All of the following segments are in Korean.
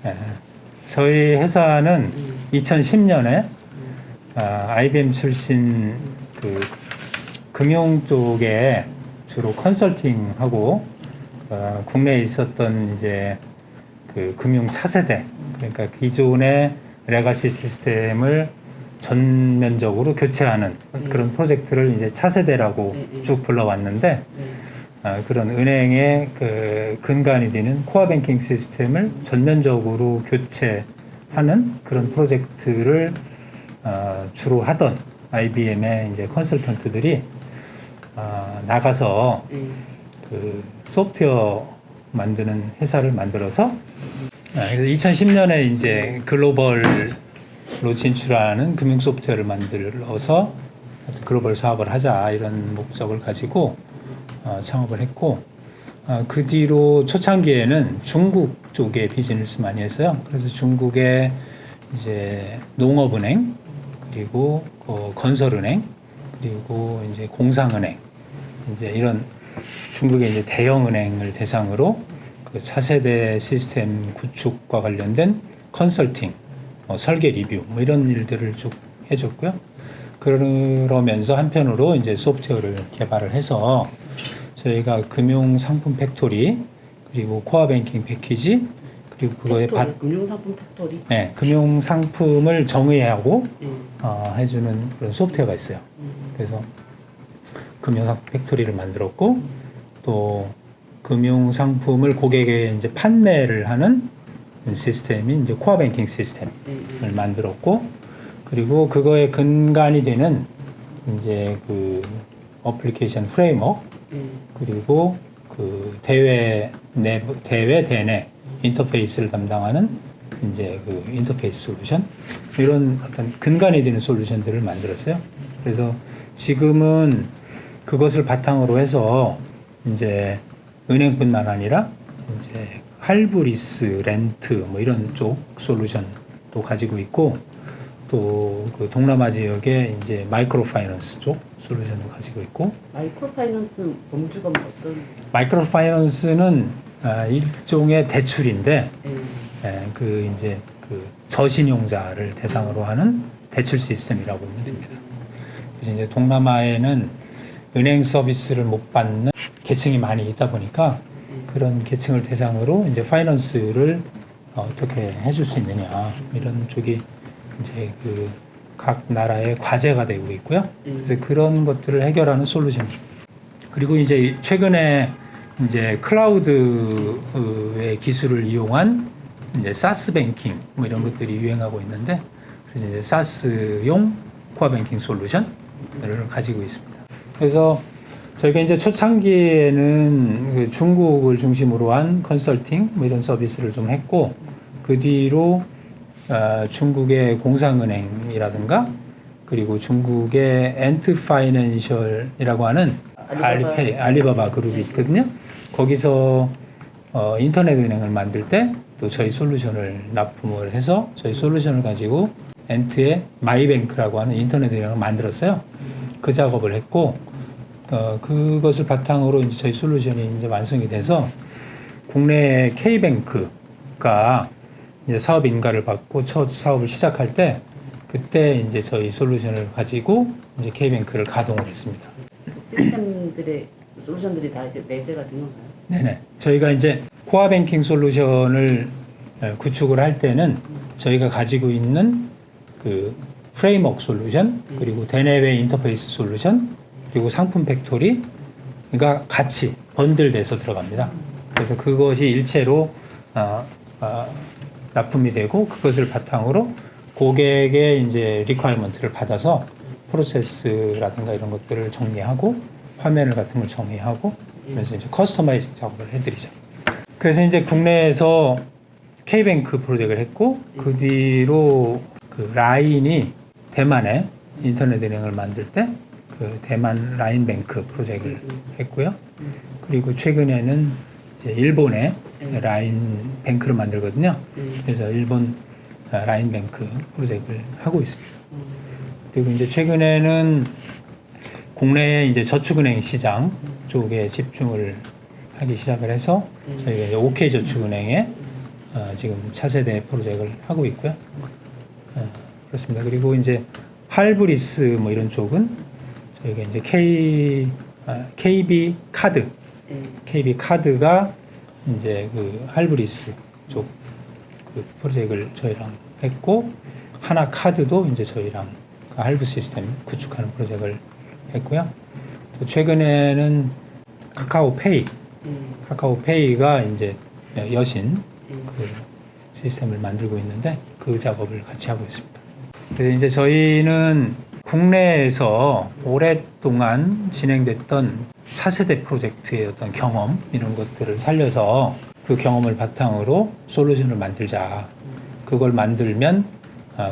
예. 저희 회사는 2010년에 IBM 출신 그 금융 쪽에 주로 컨설팅하고 국내에 있었던 이제 그 금융 차세대, 그러니까 기존의 레가시 시스템을 전면적으로 교체하는 그런 프로젝트를 이제 차세대라고 쭉 불러왔는데, 그런 은행의 그 근간이 되는 코어 뱅킹 시스템을 전면적으로 교체하는 그런 프로젝트를 주로 하던 IBM의 이제 컨설턴트들이 나가서 그 소프트웨어 만드는 회사를 만들어서, 그래서 2010년에 이제 글로벌로 진출하는 금융 소프트웨어를 만들어서 글로벌 사업을 하자, 이런 목적을 가지고 창업을 했고, 그 뒤로 초창기에는 중국 쪽에 비즈니스 많이 했어요. 그래서 중국의 이제 농업은행, 그리고 건설은행, 그리고 이제 공상은행, 이제 이런 중국의 이제 대형 은행을 대상으로 그 차세대 시스템 구축과 관련된 컨설팅, 설계 리뷰, 뭐 이런 일들을 쭉 해줬고요. 그러면서 한편으로 이제 소프트웨어를 개발을 해서 저희가 금융 상품 팩토리, 그리고 코어 뱅킹 패키지, 그리고 그거에 금융 상품 팩토리. 네, 금융 상품을 정의하고 해주는 그런 소프트웨어가 있어요. 그래서 금융 상품 팩토리를 만들었고, 또 금융 상품을 고객에 이제 판매를 하는 시스템인 이제 코어 뱅킹 시스템을 만들었고, 그리고 그거에 근간이 되는 이제 그 어플리케이션 프레임워크, 그리고 그 대외 대내 인터페이스를 담당하는 이제 그 인터페이스 솔루션, 이런 어떤 근간이 되는 솔루션들을 만들었어요. 그래서 지금은 그것을 바탕으로 해서 이제 은행뿐만 아니라 이제 할부 리스, 렌트 뭐 이런 쪽 솔루션도 가지고 있고, 또 그 동남아 지역에 이제 마이크로 파이낸스 쪽 솔루션도 가지고 있고. 마이크로 파이낸스는 범주가 뭐 어떤? 마이크로 파이낸스는 일종의 대출인데, 그 이제 그 저신용자를 대상으로 하는 대출 시스템이라고 보면 됩니다. 그래서 이제 동남아에는 은행 서비스를 못 받는 계층이 많이 있다 보니까 그런 계층을 대상으로 이제 파이낸스를 어떻게 해줄 수 있느냐, 이런 쪽이 이제 그 각 나라의 과제가 되고 있고요. 그래서 그런 것들을 해결하는 솔루션. 그리고 이제 최근에 이제 클라우드의 기술을 이용한 이제 사스 뱅킹 뭐 이런 것들이 유행하고 있는데, 그래서 이제 사스용 코어 뱅킹 솔루션을 가지고 있습니다. 그래서 저희가 이제 초창기에는 그 중국을 중심으로 한 컨설팅 뭐 이런 서비스를 좀 했고, 그 뒤로 중국의 공상은행이라든가, 그리고 중국의 엔트 파이낸셜이라고 하는 알리바바 그룹이 있거든요. 거기서 인터넷 은행을 만들 때 또 저희 솔루션을 납품을 해서 저희 솔루션을 가지고 엔트의 마이뱅크라고 하는 인터넷 은행을 만들었어요. 그 작업을 했고, 그것을 바탕으로 이제 저희 솔루션이 이제 완성이 돼서 국내 K뱅크가 이제 사업 인가를 받고 첫 사업을 시작할 때, 그때 이제 저희 솔루션을 가지고 이제 K뱅크를 가동을 했습니다. 시스템들의 솔루션들이 다 이제 내재가 된 건가요? 네네. 저희가 이제 코어 뱅킹 솔루션을 구축을 할 때는 저희가 가지고 있는 그 프레임워크 솔루션, 그리고 대내외 인터페이스 솔루션, 그리고 상품 팩토리가 같이 번들돼서 들어갑니다. 그래서 그것이 일체로 납품이 되고, 그것을 바탕으로 고객의 이제 리ኳ이먼트를 받아서 프로세스라든가 이런 것들을 정리하고, 화면을 같은 걸 정의하고, 그래서 이제 커스터마이징 작업을 해드리죠. 그래서 이제 국내에서 K뱅크 프로젝트를 했고, 그 뒤로 그 라인이 대만에 인터넷 은행을 만들 때 그 대만 라인뱅크 프로젝트를 했고요. 그리고 최근에는 이제 일본에 라인뱅크를 만들거든요. 그래서 일본 라인뱅크 프로젝트를 하고 있습니다. 그리고 이제 최근에는 국내의 이제 저축은행 시장 쪽에 집중을 하기 시작을 해서 저희가 이제 OK저축은행에 지금 차세대 프로젝트를 하고 있고요. 그렇습니다. 그리고 이제 할브리스 뭐 이런 쪽은 저희가 이제 KB 카드, KB 카드가 이제 그 할브리스 쪽 그 프로젝트를 저희랑 했고, 하나 카드도 이제 저희랑 그 할브 시스템 구축하는 프로젝트를 했고요. 또 최근에는 카카오페이가 이제 여신 그 시스템을 만들고 있는데 그 작업을 같이 하고 있습니다. 그래서 이제 저희는 국내에서 오랫동안 진행됐던 차세대 프로젝트의 어떤 경험 이런 것들을 살려서 그 경험을 바탕으로 솔루션을 만들자. 그걸 만들면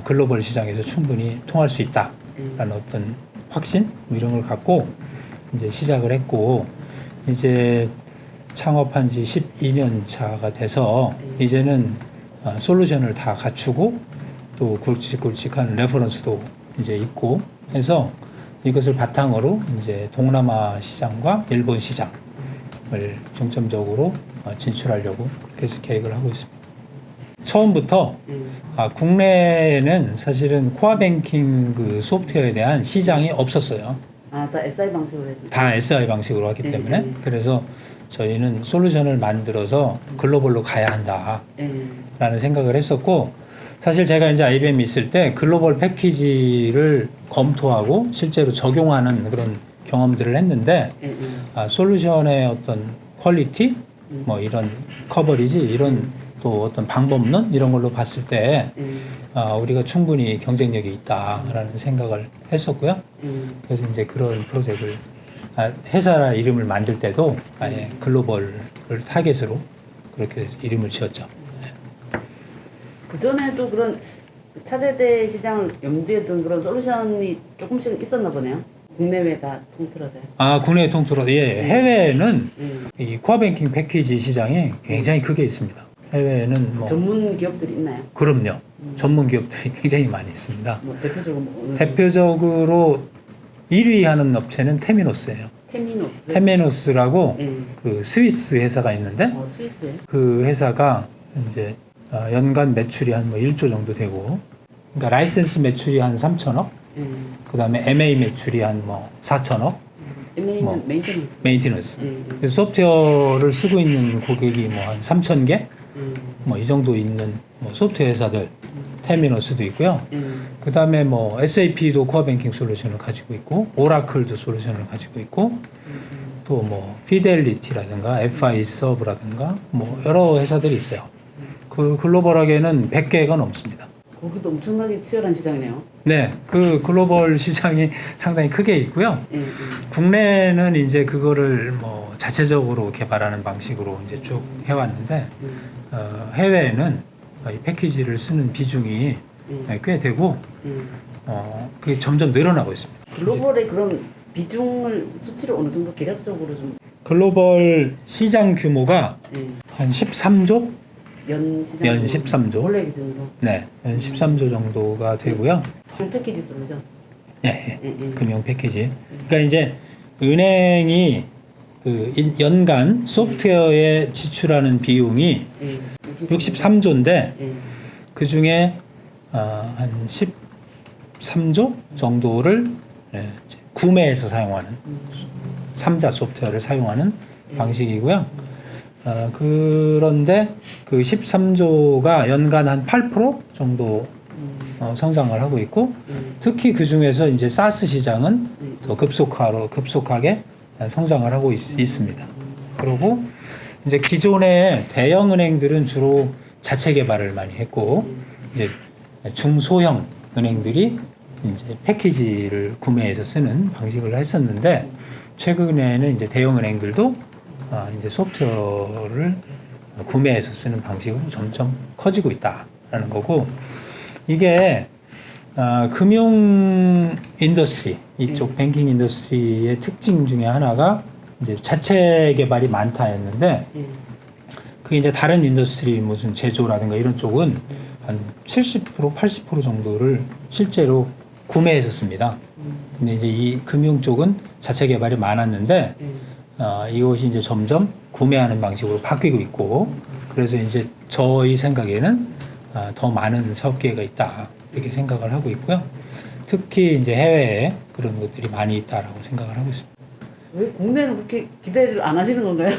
글로벌 시장에서 충분히 통할 수 있다라는 어떤 확신 이런 걸 갖고 이제 시작을 했고, 이제 창업한 지 12년 차가 돼서 이제는 솔루션을 다 갖추고 또 굵직굵직한 레퍼런스도 이제 있고 해서 이것을 바탕으로 이제 동남아 시장과 일본 시장을 중점적으로 진출하려고 그래서 계획을 하고 있습니다. 처음부터 국내에는 사실은 코어뱅킹 그 소프트웨어에 대한 시장이 없었어요. 다 SI 방식으로 해도. 다 SI 방식으로 하기 때문에 그래서 저희는 솔루션을 만들어서 글로벌로 가야 한다라는 생각을 했었고, 사실 제가 이제 IBM 있을 때 글로벌 패키지를 검토하고 실제로 적용하는 그런 경험들을 했는데 솔루션의 어떤 퀄리티, 뭐 이런 커버리지, 이런 또 어떤 방법론 이런 걸로 봤을 때 우리가 충분히 경쟁력이 있다라는 생각을 했었고요. 그래서 이제 그런 프로젝트를 회사 이름을 만들 때도 아예 글로벌을 타겟으로 그렇게 이름을 지었죠. 그 전에도 그런 차세대 시장을 염두에 둔 그런 솔루션이 조금씩 있었나 보네요. 국내외 다 통틀어서요. 국내 통틀어. 예, 해외에는 이 코어뱅킹 패키지 시장이 굉장히 크게 있습니다. 해외에는 뭐 전문 기업들이 있나요? 그럼요. 전문 기업들이 굉장히 많이 있습니다. 뭐 대표적으로 뭐 대표적으로 1위 하는 업체는 테미노스예요. 테미노스라고 그 스위스 회사가 있는데 스위스요? 그 회사가 이제 연간 매출이 한 뭐 1조 정도 되고, 그러니까 라이센스 매출이 한 3천억, 그다음에 MA 매출이 한 뭐 4천억. MA는 뭐 메인테넌스. 그래서 소프트웨어를 쓰고 있는 고객이 뭐 한 3,000개, 뭐 이 정도 있는 뭐 소프트웨어 회사들, 테미노스도 있고요. 그다음에 뭐 SAP도 코어 뱅킹 솔루션을 가지고 있고, 오라클도 솔루션을 가지고 있고, 또 뭐 피델리티라든가 FI 서브라든가 뭐 여러 회사들이 있어요. 그 글로벌하게는 100개가 넘습니다. 거기도 엄청나게 치열한 시장이네요. 네, 그 글로벌 시장이 상당히 크게 있고요. 국내는 이제 그거를 뭐 자체적으로 개발하는 방식으로 이제 쭉 해왔는데, 해외에는 이 패키지를 쓰는 비중이 꽤 되고, 그게 점점 늘어나고 있습니다. 글로벌의 그런 비중을 수치를 어느 정도 계략적으로 좀 글로벌 시장 규모가 한 13조? 연 13조. 원래 기준으로. 네, 연 13조 정도가 되고요. 패키지 솔루션. 네, 금융 패키지. 그러니까 이제 은행이 그 연간 소프트웨어에 지출하는 비용이 63조인데 그 중에 한 13조 정도를 구매해서 사용하는 3자 소프트웨어를 사용하는 방식이고요. 그런데 그 13조가 연간 한 8% 정도 성장을 하고 있고, 특히 그 중에서 이제 사스 시장은 더 급속하게 성장을 하고 있습니다. 그리고 이제 기존의 대형 은행들은 주로 자체 개발을 많이 했고, 이제 중소형 은행들이 이제 패키지를 구매해서 쓰는 방식을 했었는데, 최근에는 이제 대형 은행들도 이제 소프트웨어를 구매해서 쓰는 방식으로 점점 커지고 있다라는 거고, 이게 금융 인더스트리, 이쪽 뱅킹 인더스트리의 특징 중에 하나가 이제 자체 개발이 많다였는데, 그게 이제 다른 인더스트리 무슨 제조라든가 이런 쪽은 한 70%, 80% 정도를 실제로 구매해서 씁니다. 근데 이제 이 금융 쪽은 자체 개발이 많았는데 이것이 이제 점점 구매하는 방식으로 바뀌고 있고, 그래서 이제 저희 생각에는 더 많은 사업 기회가 있다 이렇게 생각을 하고 있고요. 특히 이제 해외에 그런 것들이 많이 있다라고 생각을 하고 있습니다. 왜 국내는 그렇게 기대를 안 하시는 건가요?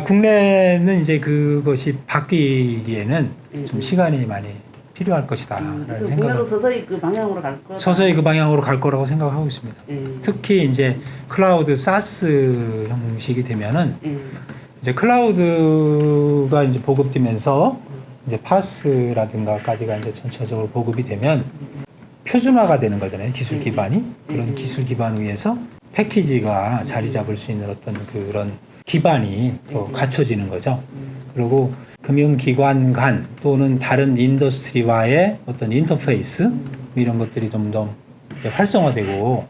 국내는 이제 그것이 바뀌기에는 좀 시간이 많이 필요할 것이다라는 국내도 생각을 서서히 그 방향으로 갈 거다. 서서히 그 방향으로 갈 거라고 생각하고 있습니다. 특히 이제 클라우드 사스 형식이 되면은 이제 클라우드가 이제 보급되면서 이제 파스라든가까지가 이제 전체적으로 보급이 되면 표준화가 되는 거잖아요. 기술 기반이 그런 기술 기반 위에서 패키지가 자리 잡을 수 있는 어떤 그런 기반이 더 갖춰지는 거죠. 그리고 금융기관 간 또는 다른 인더스트리와의 어떤 인터페이스 이런 것들이 좀 더 활성화되고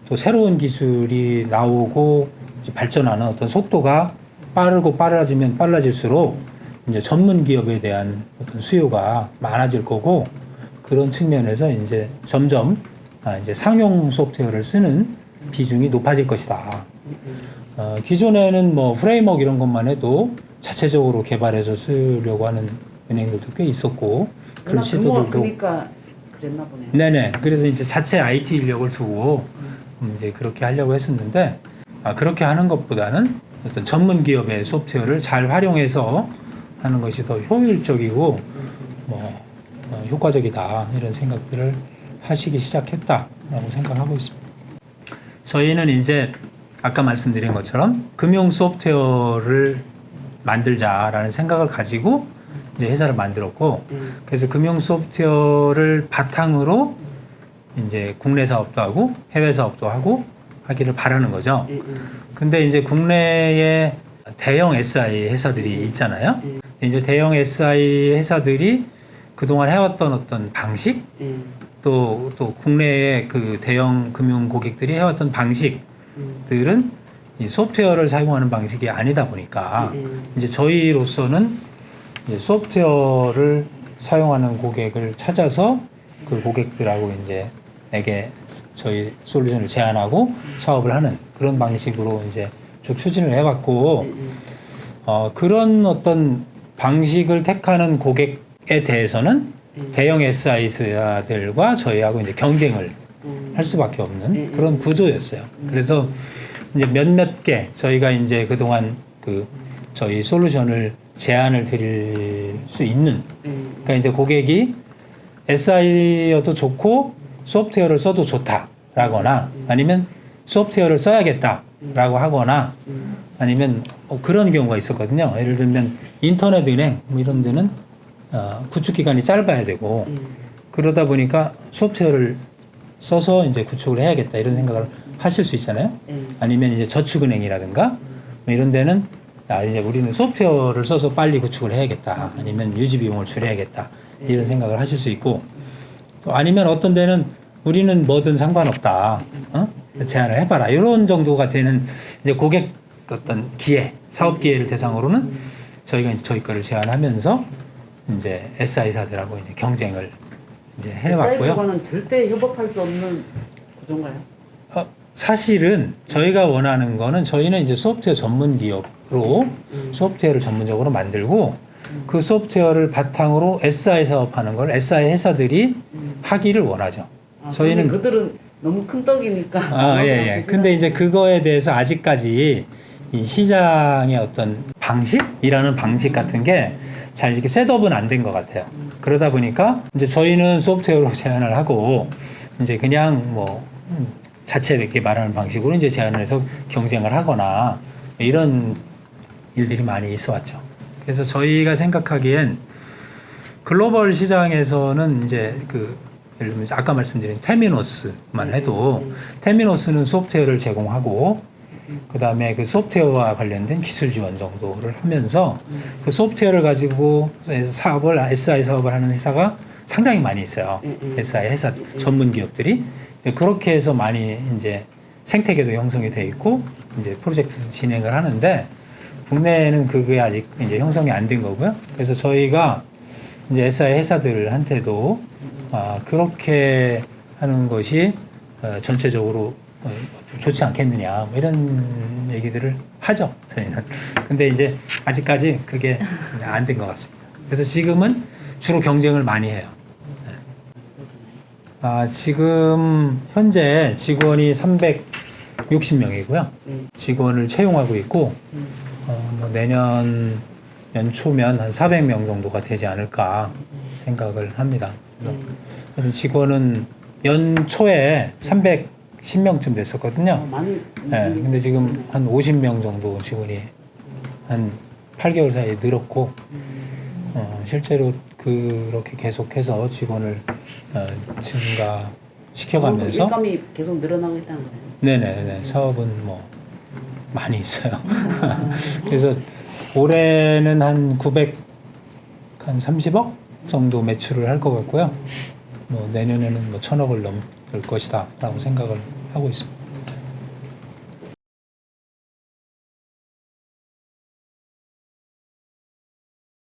또 새로운 기술이 나오고 이제 발전하는 어떤 속도가 빠르고 빨라지면 빨라질수록 이제 전문 기업에 대한 어떤 수요가 많아질 거고, 그런 측면에서 이제 점점 이제 상용 소프트웨어를 쓰는 비중이 높아질 것이다. 기존에는 뭐 프레임워크 이런 것만 해도 자체적으로 개발해서 쓰려고 하는 은행들도 꽤 있었고, 그런 시도들도. 그러니까 그랬나 보네요. 네네. 그래서 이제 자체 IT 인력을 두고 이제 그렇게 하려고 했었는데, 그렇게 하는 것보다는 어떤 전문 기업의 소프트웨어를 잘 활용해서 하는 것이 더 효율적이고 효과적이다 이런 생각들을 하시기 시작했다라고 생각하고 있습니다. 저희는 이제 아까 말씀드린 것처럼 금융 소프트웨어를 만들자라는 생각을 가지고 이제 회사를 만들었고, 그래서 금융 소프트웨어를 바탕으로 이제 국내 사업도 하고 해외 사업도 하고 하기를 바라는 거죠. 근데 이제 국내에 대형 SI 회사들이 있잖아요. 이제 대형 SI 회사들이 그동안 해왔던 어떤 방식, 또 국내의 그 대형 금융 고객들이 해왔던 방식들은 이 소프트웨어를 사용하는 방식이 아니다 보니까 이제 저희로서는 이제 소프트웨어를 사용하는 고객을 찾아서 그 고객들하고 이제 에게 저희 솔루션을 제안하고 사업을 하는 그런 방식으로 이제 쭉 추진을 해왔고, 그런 어떤 방식을 택하는 고객에 대해서는 대형 SI들과 저희하고 이제 경쟁을 할 수밖에 없는 그런 구조였어요. 그래서 이제 몇몇 개 저희가 이제 그동안 그 저희 솔루션을 제안을 드릴 수 있는, 그러니까 이제 고객이 SI여도 좋고 소프트웨어를 써도 좋다라거나 아니면 소프트웨어를 써야겠다라고 하거나 아니면 그런 경우가 있었거든요. 예를 들면 인터넷 은행 뭐 이런 데는 구축 기간이 짧아야 되고 그러다 보니까 소프트웨어를 써서 이제 구축을 해야겠다 이런 생각을 하실 수 있잖아요. 아니면 이제 저축은행이라든가 뭐 이런 데는 이제 우리는 소프트웨어를 써서 빨리 구축을 해야겠다. 아니면 유지 비용을 줄여야겠다. 이런 생각을 하실 수 있고, 또 아니면 어떤 데는 우리는 뭐든 상관없다. 제안을 해봐라. 이런 정도가 되는 이제 고객 어떤 기회, 사업 기회를 대상으로는 저희가 이제 저희 거를 제안하면서 이제 SI사들하고 이제 경쟁을 이제 해왔고요. SI사는 절대 협업할 수 없는 구조인가요? 사실은 저희가 원하는 거는 저희는 이제 소프트웨어 전문 기업으로 소프트웨어를 전문적으로 만들고 그 소프트웨어를 바탕으로 SI 사업하는 걸 SI 회사들이 하기를 원하죠. 저희는 그들은 너무 큰 떡이니까. 예. 근데 이제 그거에 대해서 아직까지 이 시장의 어떤 방식이라는 방식 같은 게 잘 이렇게 셋업은 안 된 것 같아요. 그러다 보니까 이제 저희는 소프트웨어로 제안을 하고 이제 그냥 뭐 자체 이렇게 말하는 방식으로 이제 제안을 해서 경쟁을 하거나 이런 일들이 많이 있어 왔죠. 그래서 저희가 생각하기엔 글로벌 시장에서는 이제 그 예를 들면 아까 말씀드린 테미노스만 해도 테미노스는 소프트웨어를 제공하고 그 다음에 그 소프트웨어와 관련된 기술 지원 정도를 하면서 그 소프트웨어를 가지고 사업을 SI 사업을 하는 회사가 상당히 많이 있어요. SI 회사 전문 기업들이 그렇게 해서 많이 이제 생태계도 형성이 돼 있고 이제 프로젝트도 진행을 하는데 국내에는 그게 아직 이제 형성이 안 된 거고요. 그래서 저희가 이제 SI 회사들한테도 그렇게 하는 것이 전체적으로 좋지 않겠느냐 뭐 이런 얘기들을 하죠 저희는. 근데 이제 아직까지 그게 안 된 것 같습니다. 그래서 지금은 주로 경쟁을 많이 해요. 지금 현재 직원이 360명이고요. 직원을 채용하고 있고 뭐 내년 연초면 한 400명 정도가 되지 않을까 생각을 합니다. 그래서 직원은 연초에 310명쯤 됐었거든요. 많이. 네, 근데 지금 한 50명 정도 직원이 한 8개월 사이에 늘었고 실제로 그렇게 계속해서 직원을 증가시켜가면서 일감이 계속 늘어나고 있다는 거예요. 네네네 사업은 뭐 많이 있어요. 그래서 올해는 한 930억 정도 매출을 할 것 같고요. 뭐 내년에는 뭐 1000억을 넘을 것이다라고 생각을 하고 있습니다.